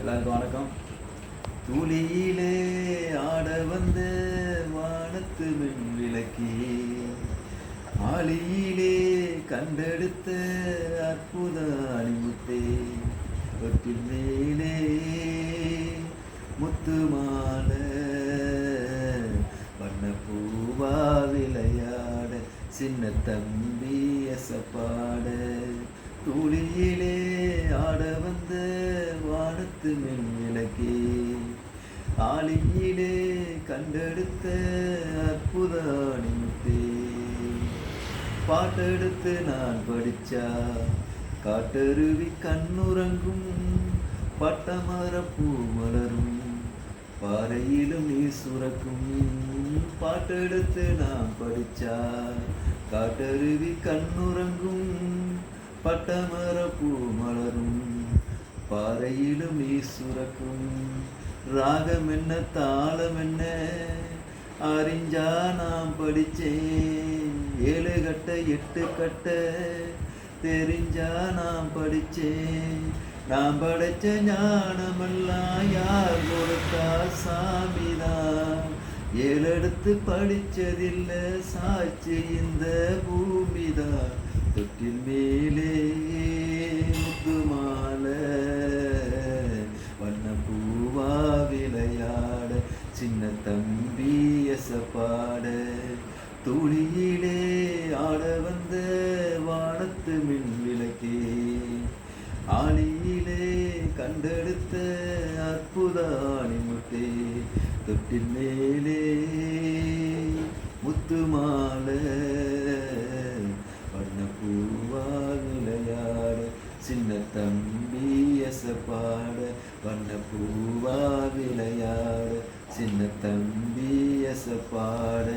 எல்லாருக்கும் வணக்கம். துளியிலே ஆட வந்த வானத்து மின் விளக்கி, ஆளியிலே கண்டெடுத்த அற்புத அணிமுத்தே, தொட்டில் மேலே முத்து மால வண்ண பூவா விளையாட, சின்ன தம்பி எசப்பாட. துளியிலே ஆட வந்த வானத்து மின் விளக்கே, ஆளியிலே கண்டெடுத்த அற்புத அணிமுத்தே. பாட்டெடுத்து நான் படிச்சா காட்டருவி கண்ணுறங்கும், பட்டமர பூ மலரும் பாறையிலும் நீ சுரக்கும். பாட்டெடுத்து நான் படிச்சா காட்டருவி கண்ணுறங்கும், பட்டமர பூ மலரும் பாறையிலும் நீ சுரக்கும். ராகம் என்ன தாளம் என்ன அறிஞ்சா நான் படிச்சேன், 7 கட்ட 8 கட்ட தெரிஞ்சா நான் படிச்சேன். நான் படைச்ச ஞானமெல்லாம் யார் கொடுத்தா? சாமிதான். 7 எடுத்து படிச்சதில்ல, சாட்சி இந்த பூமிதான். தொட்டில் மேலே முத்து மாலை வண்ண பூவா விளையாட, சின்ன தம்பி எசப்பாட. துளியிலே ஆட வந்த வானத்து மின் விளக்கே, ஆளியிலே கண்டெடுத்த அற்புத அணிமுத்தே, தொட்டில் மேலே முத்து மாலை வண்ண பூவா விளையாட, சின்ன தம்பி எசப்பாட. வண்ண பூவா விளையாட, சின்ன தம்பி எசப்பாட.